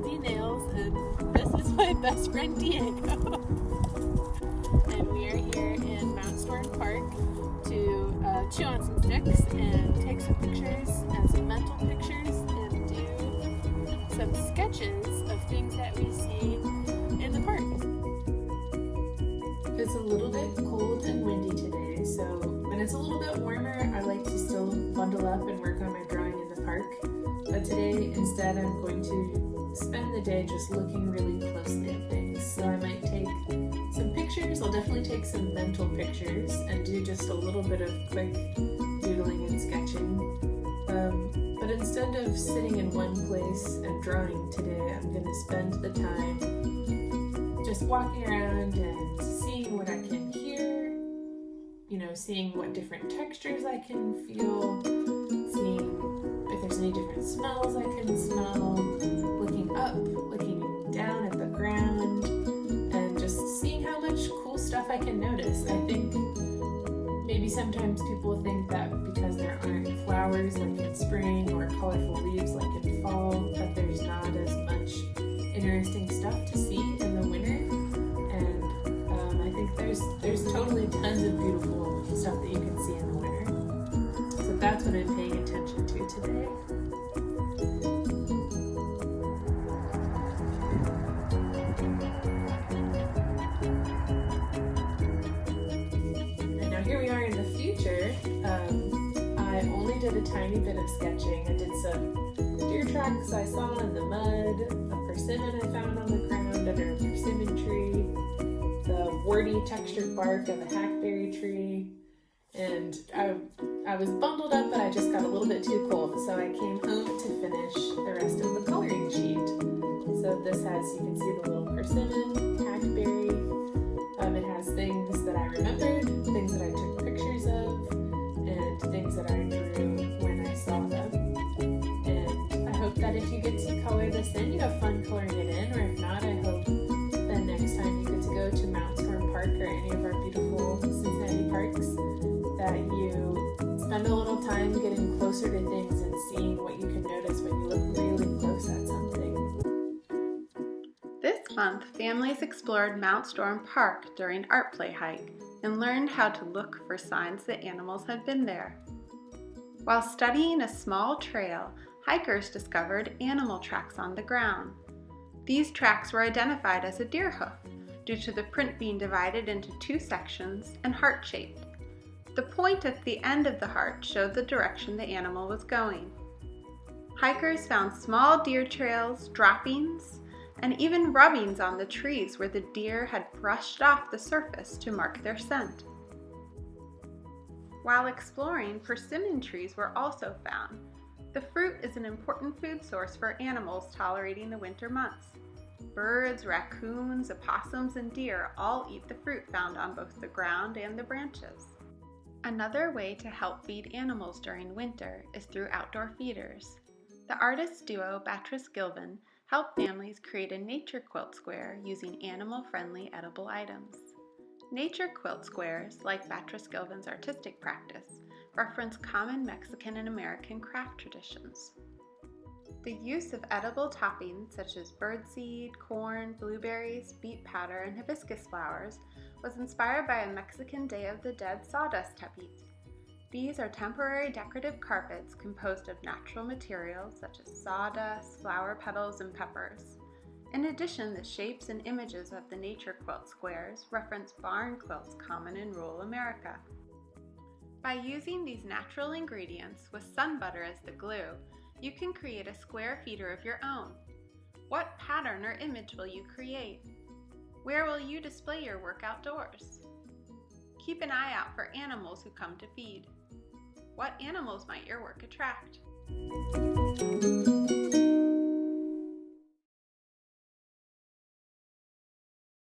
Nehls, and this is my best friend Diego. And we are here in Mount Storm Park to chew on some sticks and take some pictures and some mental pictures and do some sketches of things that we see in the park. It's a little bit cold and windy today, so when it's a little bit warmer, I like to still bundle up and work on my drawing in the park. But today, instead, I'm going to spend the day just looking really closely at things. So I might take some pictures. I'll definitely take some mental pictures and do just a little bit of quick doodling and sketching. But instead of sitting in one place and drawing today, I'm going to spend the time just walking around and seeing what I can hear, seeing what different textures I can feel, seeing if there's any different smells I can smell, looking up, looking down at the ground, and just seeing how much cool stuff I can notice. I think maybe sometimes people think that because there aren't flowers like in spring or colorful leaves like in fall, that there's not as much interesting stuff to see in the winter. And I think there's totally tons of beautiful stuff that you can see in the winter. So that's what I'm paying attention to today. And now here we are in the future. I only did a tiny bit of sketching. I did some deer tracks I saw in the mud, a persimmon I found on the ground under a persimmon tree, the warty textured bark of a hackberry tree, and I was bundled up, but I just got a little bit too cold, so I came home to finish the rest of the coloring sheet. So this has, you can see the little persimmon, hackberry. It has things that I remembered, things that I took pictures of, and things that I drew when I saw them. And I hope that if you get to color this in, you have fun coloring it in, or if not, I hope that next time you get to go to Mount Storm Park or any of our beautiful Cincinnati parks, that you spend a little time getting closer to things and seeing what you can notice when you look really close at something. This month, families explored Mount Storm Park during Art Play Hike and learned how to look for signs that animals had been there. While studying a small trail, hikers discovered animal tracks on the ground. These tracks were identified as a deer hoof due to the print being divided into two sections and heart-shaped. The point at the end of the heart showed the direction the animal was going. Hikers found small deer trails, droppings, and even rubbings on the trees where the deer had brushed off the surface to mark their scent. While exploring, persimmon trees were also found. The fruit is an important food source for animals tolerating the winter months. Birds, raccoons, opossums, and deer all eat the fruit found on both the ground and the branches. Another way to help feed animals during winter is through outdoor feeders. The artist duo Batres Gilven helped families create a nature quilt square using animal-friendly edible items. Nature quilt squares, like Batres Gilven's artistic practice, reference common Mexican and American craft traditions. The use of edible toppings such as birdseed, corn, blueberries, beet powder, and hibiscus flowers was inspired by a Mexican Day of the Dead sawdust tapete. These are temporary decorative carpets composed of natural materials such as sawdust, flower petals, and peppers. In addition, the shapes and images of the nature quilt squares reference barn quilts common in rural America. By using these natural ingredients with sun butter as the glue, you can create a square feeder of your own. What pattern or image will you create? Where will you display your work outdoors? Keep an eye out for animals who come to feed. What animals might your work attract?